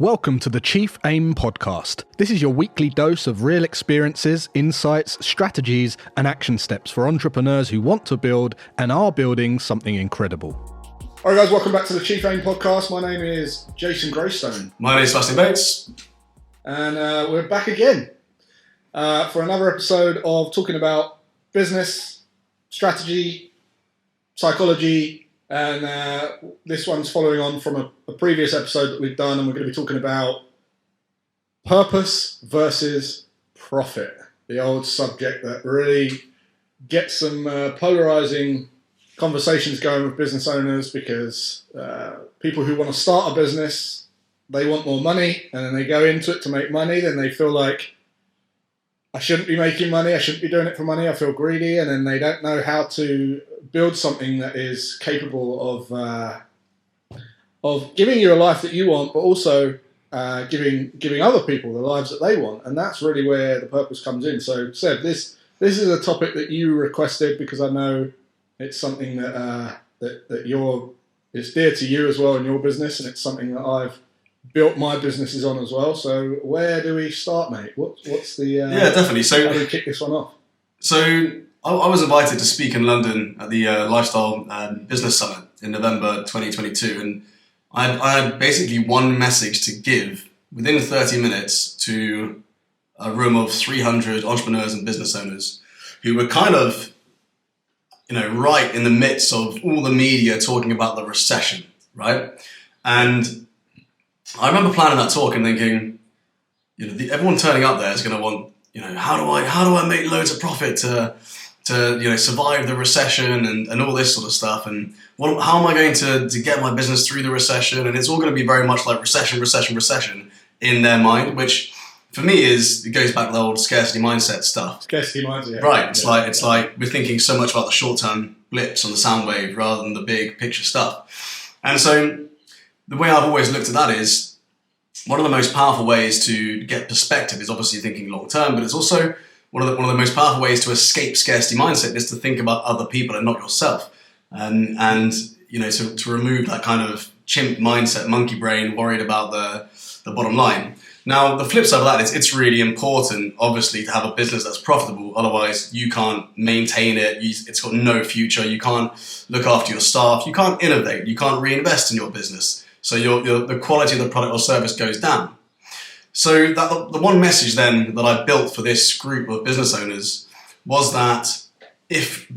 Welcome to the Chief Aim podcast. This is your weekly dose of real experiences, insights, strategies, and action steps for entrepreneurs who want to build and are building something incredible. All right, guys, welcome back to the Chief Aim podcast. My name is Jason Graystone. My name is Sebastian Bates. And we're back again for another episode of talking about business, strategy, psychology, and this one's following on from a previous episode that we've done, and we're going to be talking about purpose versus profit, the old subject that really gets some polarizing conversations going with business owners, because people who want to start a business, they want more money, and then they go into it to make money, then they feel like, I shouldn't be making money, I shouldn't be doing it for money, I feel greedy, and then they don't know how to build something that is capable of giving you a life that you want, but also giving other people the lives that they want. And that's really where the purpose comes in. So Seb, this is a topic that you requested, because I know it's something that it's dear to you as well in your business, and it's something that I've built my businesses on as well. So where do we start, mate? What's the definitely. So how do we kick this one off? So I was invited to speak in London at the Lifestyle Business Summit in November 2022, and I had basically one message to give within 30 minutes to a room of 300 entrepreneurs and business owners who were kind of, right in the midst of all the media talking about the recession, right? And I remember planning that talk and thinking, everyone turning up there is going to want, how do I make loads of profit to survive the recession and all this sort of stuff, and how am I going to get my business through the recession? And it's all going to be very much like recession in their mind, which for me it goes back to the old scarcity mindset stuff. Scarcity mindset, yeah. Right. It's like we're thinking so much about the short-term blips on the sound wave rather than the big picture stuff. And so the way I've always looked at that is, one of the most powerful ways to get perspective is obviously thinking long term, but it's also one of the most powerful ways to escape scarcity mindset is to think about other people and not yourself, and to remove that kind of chimp mindset, monkey brain, worried about the bottom line. Now, the flip side of that is it's really important, obviously, to have a business that's profitable. Otherwise, you can't maintain it. It's got no future. You can't look after your staff. You can't innovate. You can't reinvest in your business. So the quality of the product or service goes down. So the one message then that I built for this group of business owners was that if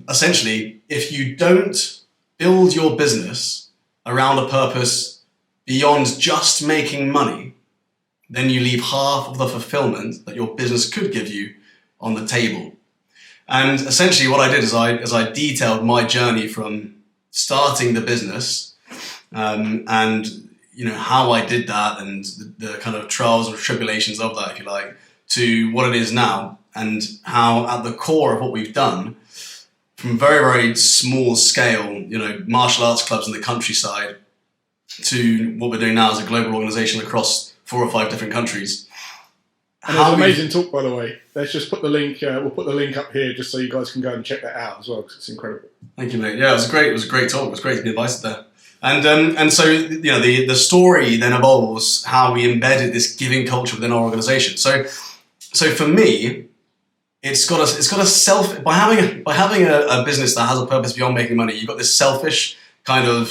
you don't build your business around a purpose beyond just making money, then you leave half of the fulfillment that your business could give you on the table. And essentially what I did is I detailed my journey from starting the business, and how I did that, and the kind of trials and tribulations of that, if you like, to what it is now, and how at the core of what we've done, from very, very small scale, martial arts clubs in the countryside, to what we're doing now as a global organization across 4 or 5 different countries. And it's an amazing talk, by the way. Let's just put the link. We'll put the link up here just so you guys can go and check that out as well, because it's incredible. Thank you, mate. Yeah, it was a great talk. It was great to be invited there. And so the story then evolves how we embedded this giving culture within our organization. So for me, it's got a by having a business that has a purpose beyond making money, you've got this selfish kind of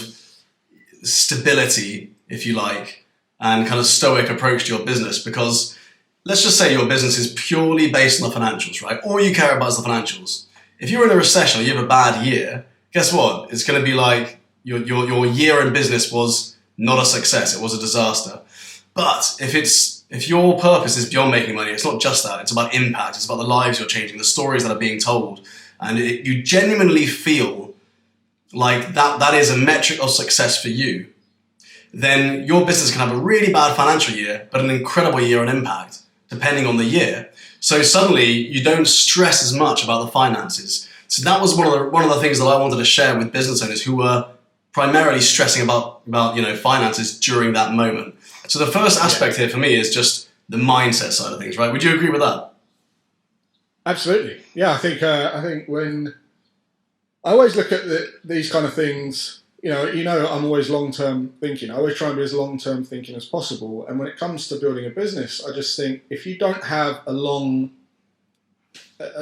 stability, if you like, and kind of stoic approach to your business, because let's just say your business is purely based on the financials, right? All you care about is the financials. If you're in a recession or you have a bad year, guess what? It's going to be like your year in business was not a success. It was a disaster. But if your purpose is beyond making money, it's not just that. It's about impact. It's about the lives you're changing, the stories that are being told. And you genuinely feel like that is a metric of success for you, then your business can have a really bad financial year, but an incredible year on impact, depending on the year. So suddenly you don't stress as much about the finances. So that was one of the things that I wanted to share with business owners who were primarily stressing about finances during that moment. So the first aspect here for me is just the mindset side of things, right? Would you agree with that? Absolutely. Yeah, I think when I always look at these kind of things I'm always long-term thinking. I always try and be as long-term thinking as possible. And when it comes to building a business, I just think if you don't have a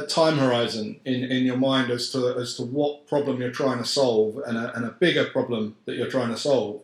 time horizon in your mind as to what problem you're trying to solve and a bigger problem that you're trying to solve,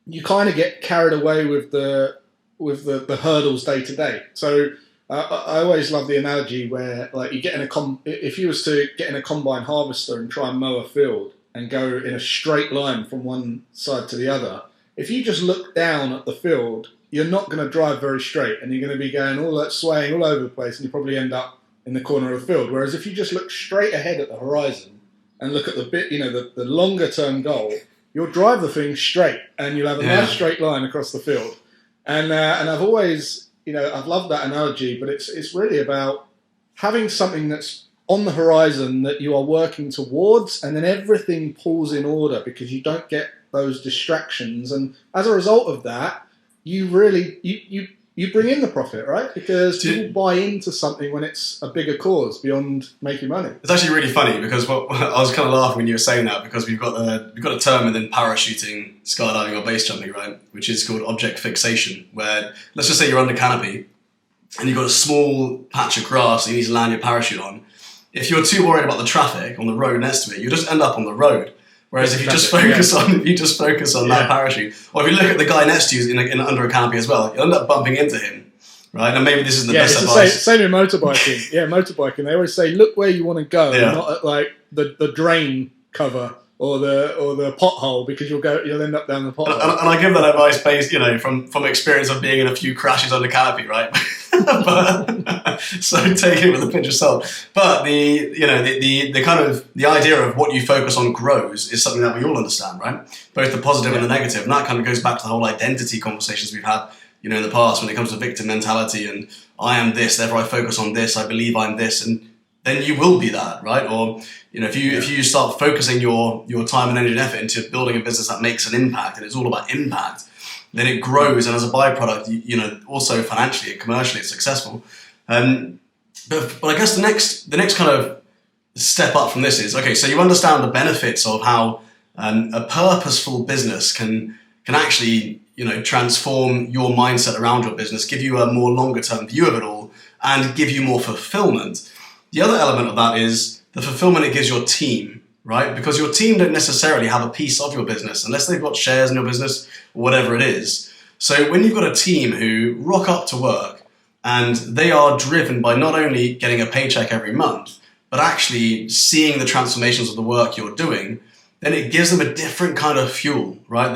you kind of get carried away with the hurdles day to day. So I always love the analogy where, like, you get if you was to get in a combine harvester and try and mow a field and go in a straight line from one side to the other, if you just look down at the field, you're not going to drive very straight, and you're going to be going all that swaying all over the place, and you probably end up in the corner of the field. Whereas if you just look straight ahead at the horizon and look at the longer term goal, you'll drive the thing straight, and you'll have a nice straight line across the field. And I've always, I've loved that analogy, but it's really about having something that's on the horizon that you are working towards, and then everything pulls in order because you don't get those distractions. And as a result of that, you really you bring in the profit, right? Because people buy into something when it's a bigger cause beyond making money. It's actually really funny because I was kind of laughing when you were saying that, because we've got a term within parachuting, skydiving, or base jumping, right? Which is called object fixation, where let's just say you're under canopy and you've got a small patch of grass that you need to land your parachute on. If you're too worried about the traffic on the road next to it, you just end up on the road. Whereas if you just focus on that parachute, or if you look at the guy next to you in under a canopy as well, you'll end up bumping into him, right? And maybe this isn't the best advice. Same in motorbiking. Motorbiking. They always say, look where you want to go, not at like the drain cover or the pothole, because you'll end up down the pothole. And I give that advice based, from experience of being in a few crashes under canopy, right? So take it with a pinch of salt. But the kind of the idea of what you focus on grows is something that we all understand, right? Both the positive and the negative. And that kind of goes back to the whole identity conversations we've had, in the past when it comes to victim mentality and I am this, therefore I focus on this, I believe I'm this, and then you will be that, right? Or if you start focusing your time and energy and effort into building a business that makes an impact, and it's all about impact, then it grows, and as a byproduct, also financially and commercially it's successful. But I guess the next kind of step up from this is, okay, so you understand the benefits of how a purposeful business can actually transform your mindset around your business, give you a more longer term view of it all, and give you more fulfillment. The other element of that is the fulfillment it gives your team, right? Because your team don't necessarily have a piece of your business unless they've got shares in your business or whatever it is. So when you've got a team who rock up to work and they are driven by not only getting a paycheck every month, but actually seeing the transformations of the work you're doing, then it gives them a different kind of fuel, right?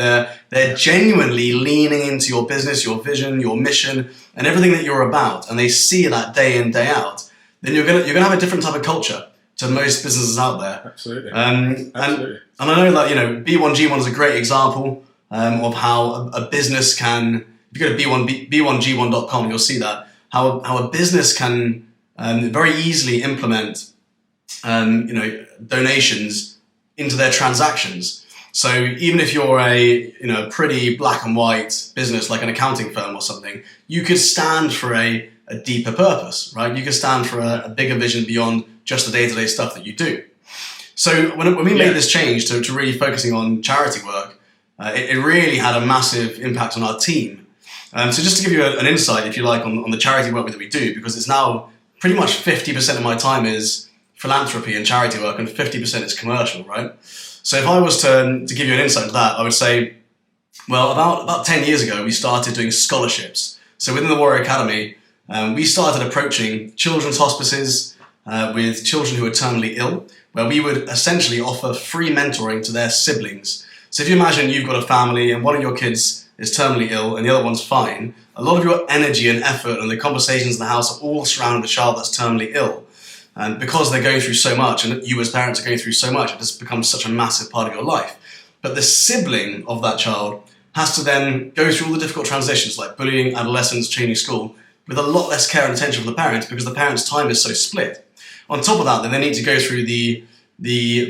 They're genuinely leaning into your business, your vision, your mission, and everything that you're about, and they see that day in, day out. Then you're gonna have a different type of culture to most businesses out there. Absolutely. And I know that B1G1 is a great example of how a business can. If you go to b1g1.com, you'll see that how a business can very easily implement donations into their transactions. So even if you're a pretty black and white business like an accounting firm or something, you could stand for a deeper purpose, right? You could stand for a bigger vision beyond just the day-to-day stuff that you do. So when we made this change to really focusing on charity work, it really had a massive impact on our team. So just to give you an insight, if you like, on the charity work that we do, because it's now pretty much 50% of my time is philanthropy and charity work, and 50% is commercial, right? So if I was to give you an insight into that, I would say, well, about 10 years ago, we started doing scholarships. So within the Warrior Academy, we started approaching children's hospices with children who are terminally ill, where we would essentially offer free mentoring to their siblings. So if you imagine you've got a family and one of your kids is terminally ill and the other one's fine, a lot of your energy and effort and the conversations in the house are all surrounding the child that's terminally ill. And because they're going through so much, and you as parents are going through so much, it just becomes such a massive part of your life. But the sibling of that child has to then go through all the difficult transitions like bullying, adolescence, changing school, with a lot less care and attention from the parents because the parents' time is so split. On top of that, then they need to go through the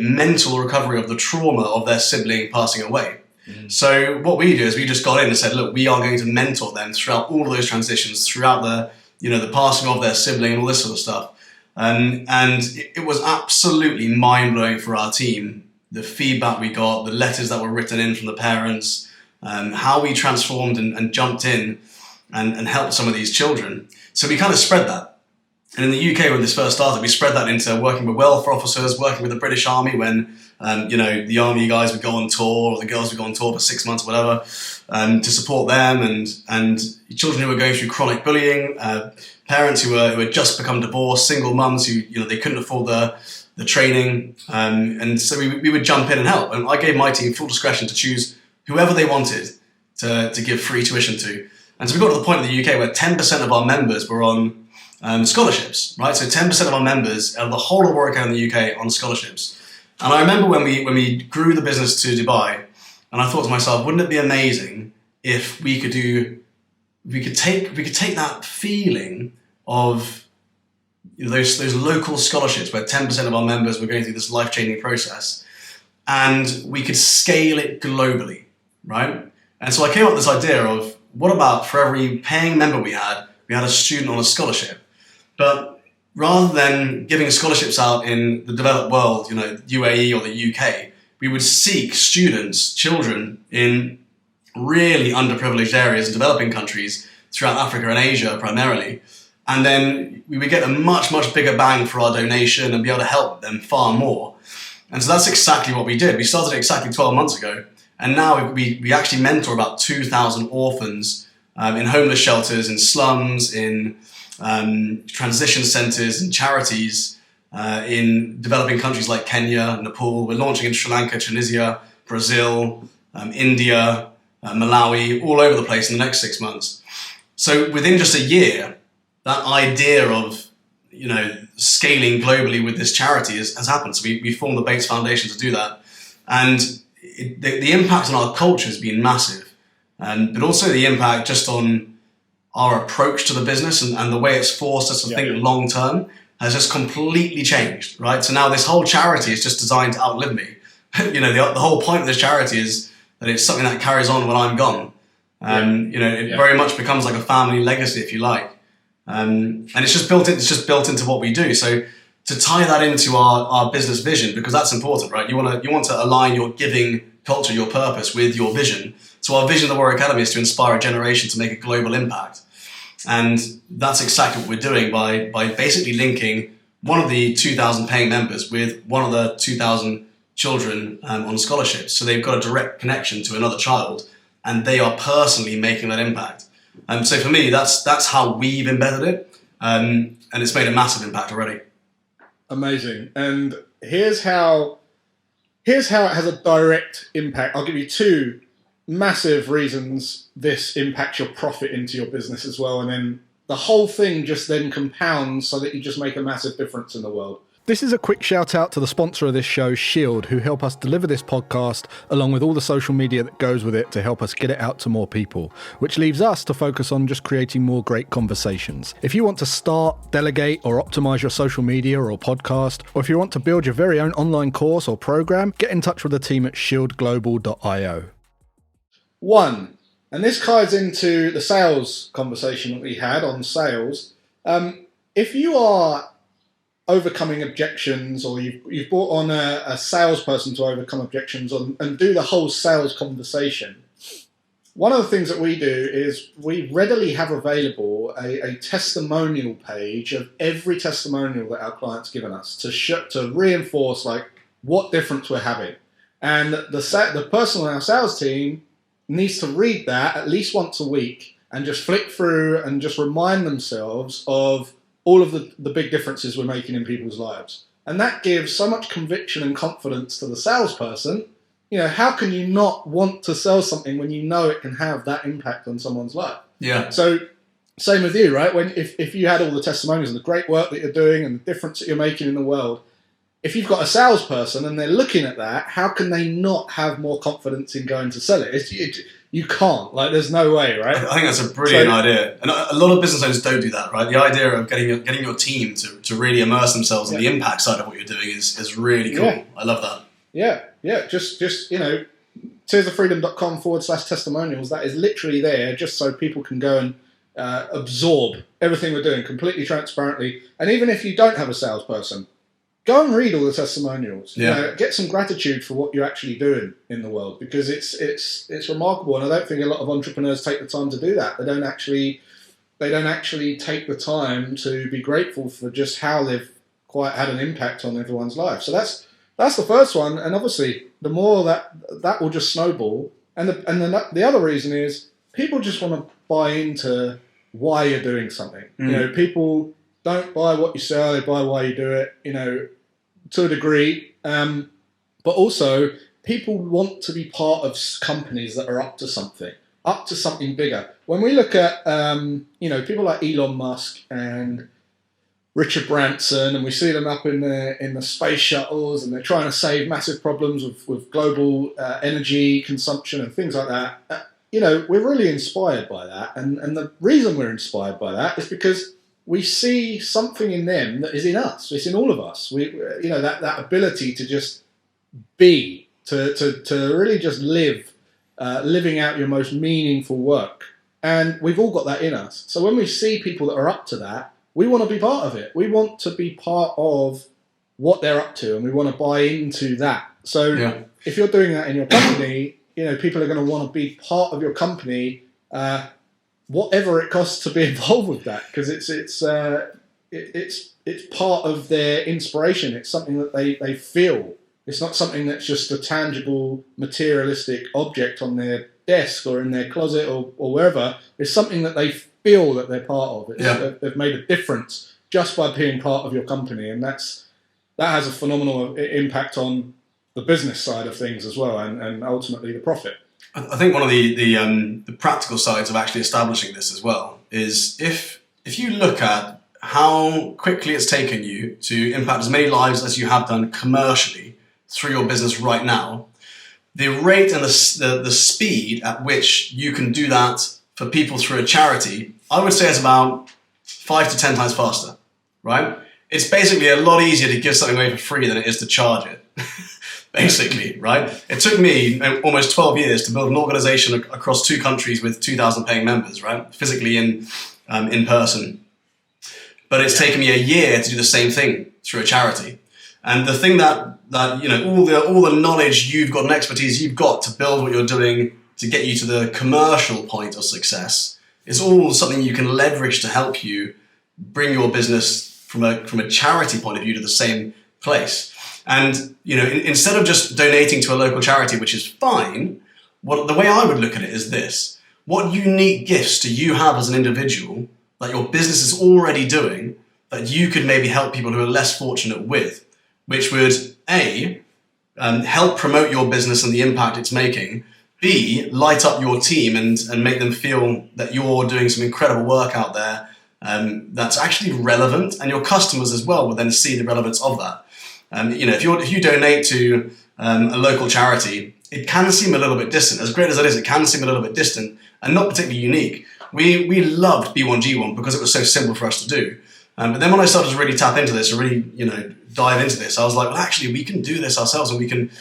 mental recovery of the trauma of their sibling passing away. Mm-hmm. So what we do is we just got in and said, look, we are going to mentor them throughout all of those transitions, throughout the passing of their sibling and all this sort of stuff. And it was absolutely mind-blowing for our team the feedback we got, the letters that were written in from the parents, how we transformed and jumped in and helped some of these children. So we kind of spread that. And in the UK, when this first started, we spread that into working with welfare officers, working with the British Army when, the Army guys would go on tour or the girls would go on tour for 6 months or whatever, to support them and children who were going through chronic bullying, parents who had just become divorced, single mums who, they couldn't afford the training. And so we would jump in and help. And I gave my team full discretion to choose whoever they wanted to give free tuition to. And so we got to the point in the UK where 10% of our members were on scholarships, right? So 10% of our members out of the whole of Warwick in the UK on scholarships. And I remember when we grew the business to Dubai, and I thought to myself, wouldn't it be amazing if we could take that feeling of those local scholarships where 10% of our members were going through this life-changing process, and we could scale it globally, right? And so I came up with this idea of, what about for every paying member we had a student on a scholarship? But rather than giving scholarships out in the developed world, UAE or the UK, we would seek students, children in really underprivileged areas, developing countries throughout Africa and Asia primarily. And then we would get a much, much bigger bang for our donation and be able to help them far more. And so that's exactly what we did. We started exactly 12 months ago. And now we actually mentor about 2,000 orphans in homeless shelters, in slums, in transition centres and charities in developing countries like Kenya, Nepal. We're launching in Sri Lanka, Tunisia, Brazil, India, Malawi, all over the place in the next 6 months. So within just a year, that idea of scaling globally with this charity has happened. So we formed the Bates Foundation to do that. And the impact on our culture has been massive. But also the impact just on our approach to the business and the way it's forced us to think long term has just completely changed, right? So now this whole charity is just designed to outlive me. The whole point of this charity is that it's something that carries on when I'm gone. It very much becomes like a family legacy, if you like. And it's just built into what we do. So to tie that into our business vision, because that's important, right? You want to align your giving culture, your purpose with your vision. So our vision of the Warrior Academy is to inspire a generation to make a global impact. And that's exactly what we're doing by basically linking one of the 2,000 paying members with one of the 2,000 children on scholarships. So they've got a direct connection to another child and they are personally making that impact. So for me, that's how we've embedded it. And it's made a massive impact already. Amazing. And here's how it has a direct impact. I'll give you two massive reasons this impacts your profit into your business as well. And then the whole thing just then compounds so that you just make a massive difference in the world. This is a quick shout out to the sponsor of this show, Shield, who help us deliver this podcast along with all the social media that goes with it to help us get it out to more people, which leaves us to focus on just creating more great conversations. If you want to start, delegate or optimize your social media or podcast, or if you want to build your very own online course or program, get in touch with the team at shieldglobal.io. One, and this ties into the sales conversation that we had on sales. If you are overcoming objections, or you've brought on a salesperson to overcome objections and do the whole sales conversation, one of the things that we do is we readily have available a testimonial page of every testimonial that our client's given us to reinforce like what difference we're having. And the person on our sales team needs to read that at least once a week and just flick through and just remind themselves of all of the big differences we're making in people's lives. And that gives so much conviction and confidence to the salesperson. How can you not want to sell something when you know it can have that impact on someone's life? Yeah. So same with you, right? If you had all the testimonials and the great work that you're doing and the difference that you're making in the world, if you've got a salesperson and they're looking at that, how can they not have more confidence in going to sell it? You can't. There's no way, right? I think that's a brilliant idea. And a lot of business owners don't do that, right? The idea of getting your team to really immerse themselves in the impact side of what you're doing is really cool. Yeah. I love that. Yeah. Just tearsofreedom.com/testimonials. That is literally there just so people can go and absorb everything we're doing completely transparently. And even if you don't have a salesperson, go and read all the testimonials. Yeah. You know, get some gratitude for what you're actually doing in the world, because it's remarkable, and I don't think a lot of entrepreneurs take the time to do that. They don't actually take the time to be grateful for just how they've quite had an impact on everyone's life. So that's the first one, and obviously the more that will just snowball. And the other reason is people just want to buy into why you're doing something. You know, people don't buy what you sell; they buy why you do it. You know, to a degree, but also people want to be part of companies that are up to something bigger. When we look at people like Elon Musk and Richard Branson, and we see them up in the space shuttles, and they're trying to save massive problems with global energy consumption and things like that. We're really inspired by that, and the reason we're inspired by that is because we see something in them that is in us. It's in all of us. That ability to just be, to really just live, living out your most meaningful work, and we've all got that in us. So when we see people that are up to that, we want to be part of it. We want to be part of what they're up to, and we want to buy into that. So if you're doing that in your company, people are going to want to be part of your company, whatever it costs to be involved with that, because it's part of their inspiration. It's something that they feel. It's not something that's just a tangible, materialistic object on their desk or in their closet or wherever. It's something that they feel that they're part of. They've made a difference just by being part of your company, and that has a phenomenal impact on the business side of things as well, and ultimately the profit. I think one of the practical sides of actually establishing this as well is if you look at how quickly it's taken you to impact as many lives as you have done commercially through your business right now, the rate and the speed at which you can do that for people through a charity, I would say is about 5 to 10 times faster, right? It's basically a lot easier to give something away for free than it is to charge it, basically, right? It took me almost 12 years to build an organization across 2 countries with 2,000 paying members, right? Physically in person. But it's taken me a year to do the same thing through a charity. And the thing that all the knowledge you've got and expertise you've got to build what you're doing to get you to the commercial point of success is all something you can leverage to help you bring your business from a charity point of view to the same place. And instead of just donating to a local charity, which is fine, the way I would look at it is this: what unique gifts do you have as an individual that your business is already doing that you could maybe help people who are less fortunate with, which would A, help promote your business and the impact it's making, B, light up your team and make them feel that you're doing some incredible work out there that's actually relevant, and your customers as well will then see the relevance of that. If you donate to a local charity, it can seem a little bit distant. As great as it is, it can seem a little bit distant and not particularly unique. We loved B1G1 because it was so simple for us to do. But then when I started to really tap into this and really, dive into this, I was like, well, actually, we can do this ourselves, and we can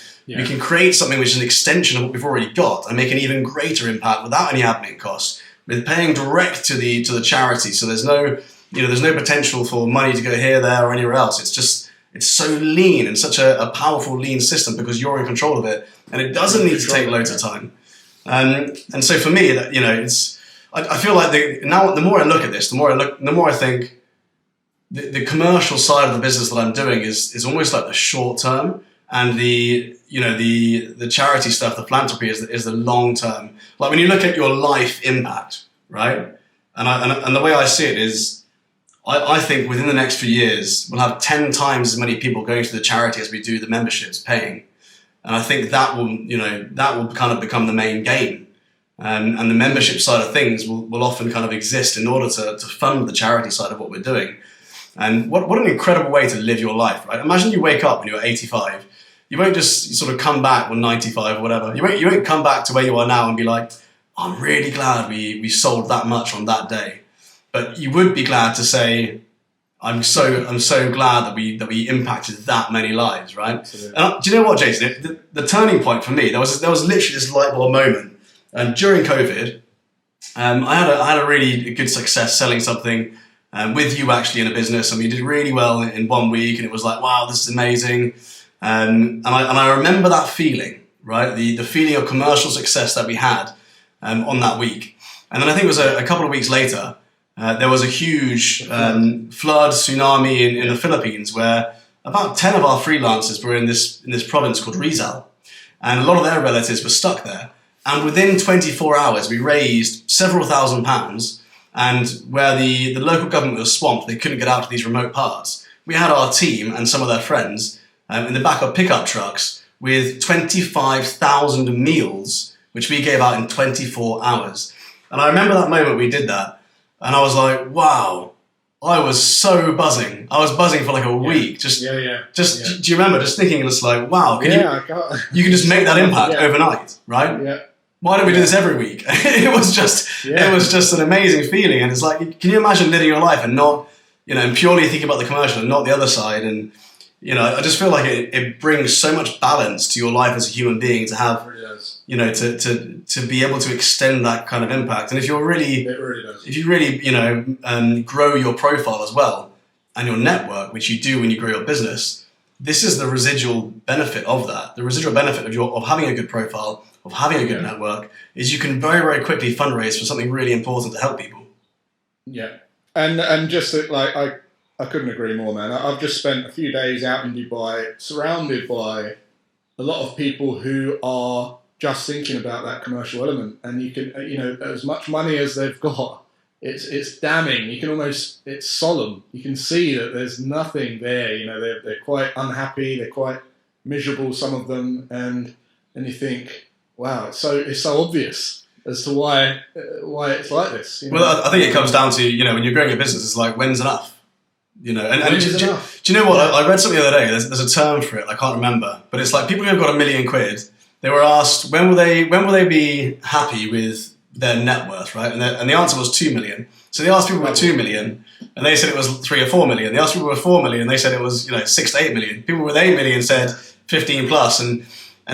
create something which is an extension of what we've already got and make an even greater impact without any admin costs, with paying direct to the charity. So there's no potential for money to go here, there, or anywhere else. It's so lean and such a powerful lean system because you're in control of it, and it doesn't need to take loads of time. And so for me, I feel like the more I look at this, the more I think the commercial side of the business that I'm doing is almost like the short term, and the charity stuff, the philanthropy is the long term. Like when you look at your life impact, right? And the way I see it is, I think within the next few years we'll have 10 times as many people going to the charity as we do the memberships paying, and I think that will kind of become the main game. And the membership side of things will often kind of exist in order to fund the charity side of what we're doing. And what an incredible way to live your life, right? Imagine you wake up when you're 85. You won't just sort of come back when 95 or whatever. You won't come back to where you are now and be like, I'm really glad we sold that much on that day. But you would be glad to say, I'm so glad that we impacted that many lives, right? And do you know what, Jason? The turning point for me, there was literally this light bulb moment. And during COVID, I had a really good success selling something with you actually in a business, and we did really well in 1 week, and it was like, wow, this is amazing. And I remember that feeling, right? The feeling of commercial success that we had on that week. And then I think it was a couple of weeks later, there was a huge flood, tsunami in the Philippines, where about 10 of our freelancers were in this province called Rizal. And a lot of their relatives were stuck there. And within 24 hours, we raised several £1,000s. And where the local government was swamped, they couldn't get out to these remote parts. We had our team and some of their friends in the back of pickup trucks with 25,000 meals, which we gave out in 24 hours. And I remember that moment we did that. And I was like, wow, I was so buzzing. I was buzzing for like a week. Do you remember just thinking, it's like, wow, you can just make that impact overnight, right? Yeah. Why don't we do this every week? It was just an amazing feeling. And it's like, can you imagine living your life and not, and purely thinking about the commercial and not the other side? And, I just feel like it brings so much balance to your life as a human being to have, to be able to extend that kind of impact. And if you're really, if you really, grow your profile as well and your network, which you do when you grow your business, this is the residual benefit of that. The residual benefit of having a good profile, of having a good network, is you can very, very quickly fundraise for something really important to help people. Yeah. And just like, I couldn't agree more, man. I've just spent a few days out in Dubai, surrounded by a lot of people who are just thinking about that commercial element. And you can, as much money as they've got, it's damning. You can almost, it's solemn. You can see that there's nothing there. They're quite unhappy. They're quite miserable, some of them. And you think, wow, it's so obvious as to why it's like this. Well, I think it comes down to, when you're growing a business, it's like, when's enough? Do you know what? I read something the other day. There's a term for it. I can't remember, but it's like people who've got £1 million. They were asked when will they be happy with their net worth, right? And the answer was 2 million. So they asked people with 2 million, and they said it was 3 or 4 million. They asked people with 4 million, and they said it was 6 to 8 million. People with 8 million said 15 plus, and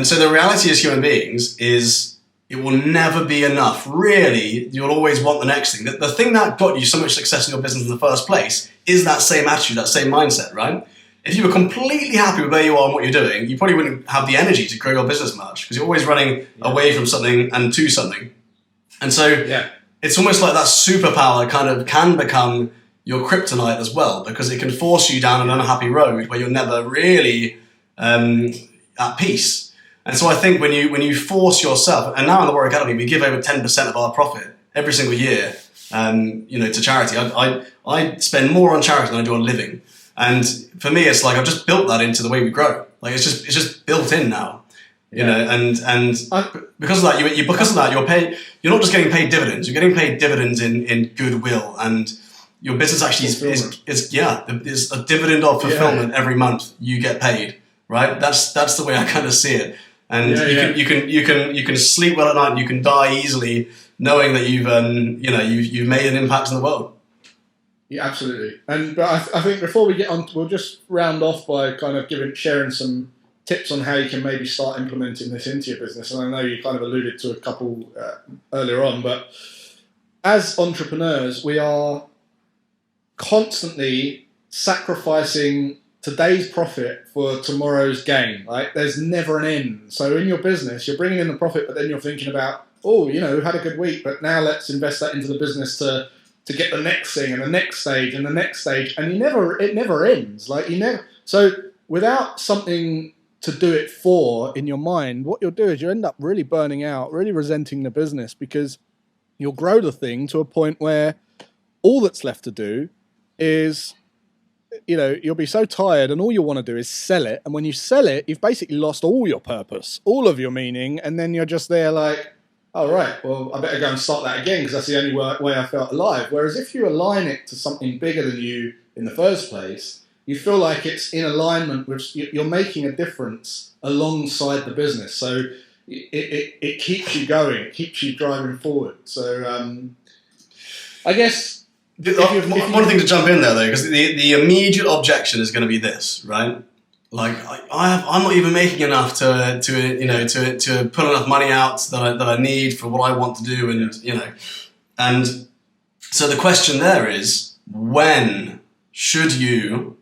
so the reality as human beings is, it will never be enough. Really, you'll always want the next thing. The thing that got you so much success in your business in the first place is that same attitude, that same mindset, right? If you were completely happy with where you are and what you're doing, you probably wouldn't have the energy to grow your business much, because you're always running away from something and to something. And so it's almost like that superpower kind of can become your kryptonite as well, because it can force you down an unhappy road where you're never really at peace. And so I think when you force yourself, and now in the Warrior Academy, we give over 10% of our profit every single year, to charity. I spend more on charity than I do on living. And for me, it's like, I've just built that into the way we grow. Like it's just built in now, and because of that, you're not just getting paid dividends, you're getting paid dividends in goodwill, and your business actually is a dividend of fulfillment every month you get paid, right? That's the way I kind of see it. And you can sleep well at night, and you can die easily knowing that you've made an impact in the world. Yeah, absolutely. But I think before we get on, we'll just round off by kind of sharing some tips on how you can maybe start implementing this into your business. And I know you kind of alluded to a couple earlier on, but as entrepreneurs, we are constantly sacrificing today's profit for tomorrow's gain, right? There's never an end. So in your business, you're bringing in the profit, but then you're thinking about, we've had a good week, but now let's invest that into the business to get the next thing and the next stage and the next stage. And it never ends. So without something to do it for in your mind, what you'll do is you end up really burning out, really resenting the business, because you'll grow the thing to a point where all that's left to do is, you'll be so tired and all you want to do is sell it. And when you sell it, you've basically lost all your purpose, all of your meaning. And then you're just there like, oh, right, well, I better go and start that again because that's the only way I felt alive. Whereas if you align it to something bigger than you in the first place, you feel like it's in alignment with, you're making a difference alongside the business. So it keeps you going, it keeps you driving forward. So I guess... One thing to jump in there, though, because the immediate objection is going to be this, right? Like I'm not even making enough to put enough money out that I need for what I want to do, and and so the question there is, when should you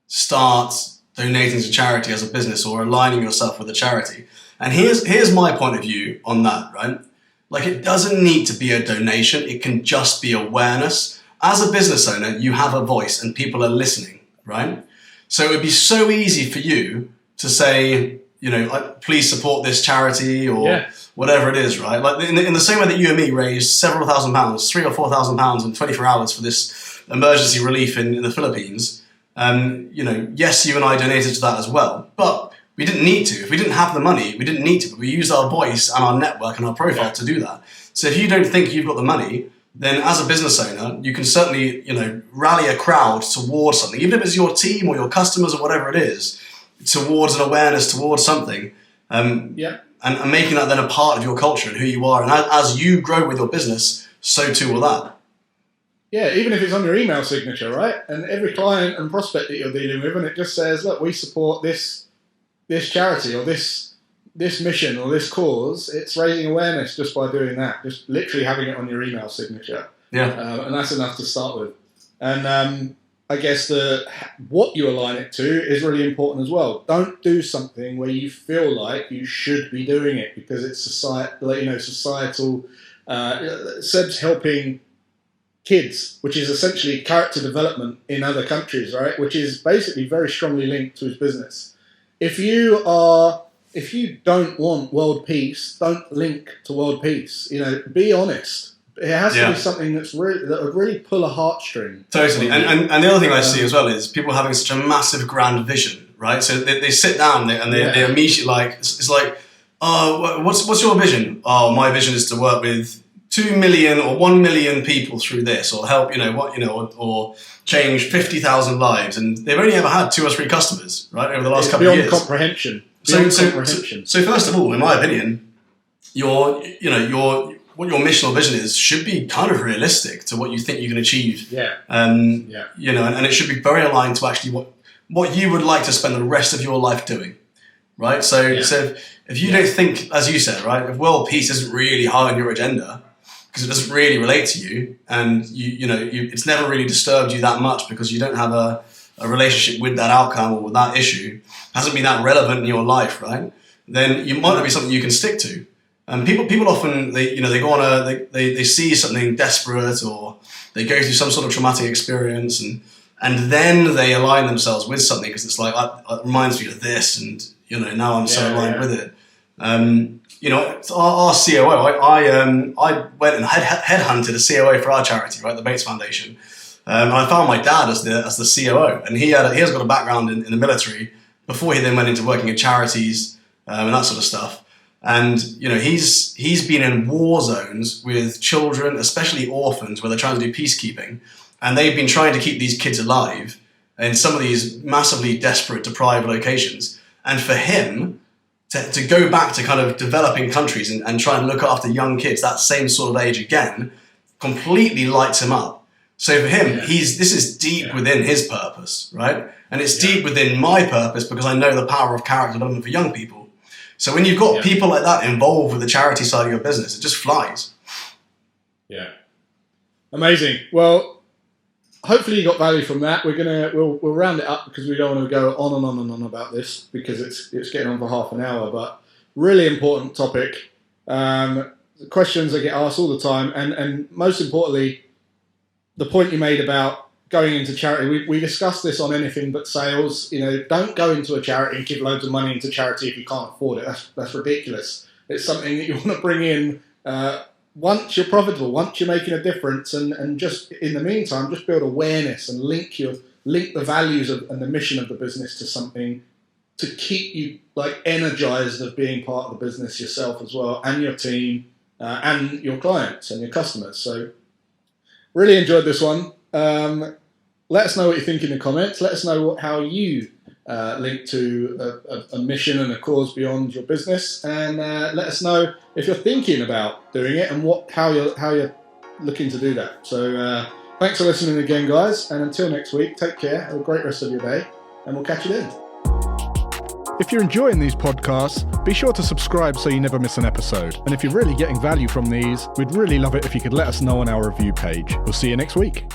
start donating to charity as a business or aligning yourself with a charity? And here's my point of view on that, right? Like, it doesn't need to be a donation. It can just be awareness. As a business owner, you have a voice and people are listening, right? So it would be so easy for you to say, please support this charity or whatever it is, right? Like in the same way that you and me raised several £1,000s, £3,000 or £4,000 in 24 hours for this emergency relief in the Philippines. Yes, you and I donated to that as well, but we didn't need to. If we didn't have the money, we didn't need to, but we used our voice and our network and our profile to do that. So if you don't think you've got the money, then as a business owner, you can certainly, rally a crowd towards something, even if it's your team or your customers or whatever it is, towards an awareness, towards something. And making that then a part of your culture and who you are. And as you grow with your business, so too will that. Yeah, even if it's on your email signature, right? And every client and prospect that you're dealing with, and it just says, look, we support this charity or this mission or this cause, it's raising awareness just by doing that, just literally having it on your email signature. Yeah. And that's enough to start with. And I guess what you align it to is really important as well. Don't do something where you feel like you should be doing it because it's societal. Seb's helping kids, which is essentially character development in other countries, right? Which is basically very strongly linked to his business. If you don't want world peace, don't link to world peace. Be honest. It has to be something that would really pull a heartstring. Totally. And the other thing I see as well is people having such a massive grand vision, right? So they sit down and they immediately it's like, oh, what's your vision? Oh, my vision is to work with 2 million or 1 million people through this, or help, or change 50,000 lives. And they've only ever had 2 or 3 customers, right, over the last couple of years. Beyond comprehension. So first of all, in my opinion, what your mission or vision is should be kind of realistic to what you think you can achieve. And it should be very aligned to actually what you would like to spend the rest of your life doing, right? So if you don't think, as you said, right, if world peace isn't really high on your agenda because it doesn't really relate to you, and it's never really disturbed you that much because you don't have a relationship with that outcome or with that issue, hasn't been that relevant in your life, right? Then you might not be something you can stick to. And people often they go on they see something desperate or they go through some sort of traumatic experience and then they align themselves with something because it's like it reminds me of this and now I'm so aligned with it. Our COO, I went and headhunted a COO for our charity, right, the Bates Foundation. And I found my dad as the COO, and he has got a background in the military before he then went into working in charities and that sort of stuff. And he's been in war zones with children, especially orphans, where they're trying to do peacekeeping, and they've been trying to keep these kids alive in some of these massively desperate, deprived locations. And for him to go back to kind of developing countries and try and look after young kids that same sort of age again, completely lights him up. So for him, this is deep within his purpose, right? And it's deep within my purpose because I know the power of character development for young people. So when you've got people like that involved with the charity side of your business, it just flies. Yeah. Amazing. Well, hopefully you got value from that. We'll round it up because we don't want to go on and on and on about this because it's getting on for half an hour, but really important topic. Questions I get asked all the time, and most importantly, the point you made about going into charity, we discussed this on Anything But Sales. Don't go into a charity and give loads of money into charity if you can't afford it. That's ridiculous. It's something that you want to bring in once you're profitable, once you're making a difference, and just in the meantime, just build awareness and link the values and the mission of the business to something to keep you energized of being part of the business yourself as well, and your team and your clients and your customers. So really enjoyed this one. Let us know what you think in the comments. Let us know how you link to a mission and a cause beyond your business, and let us know if you're thinking about doing it and how you're looking to do that. So thanks for listening again, guys, and until next week, take care, have a great rest of your day, and we'll catch you then. If you're enjoying these podcasts, be sure to subscribe so you never miss an episode. And if you're really getting value from these, we'd really love it if you could let us know on our review page. We'll see you next week.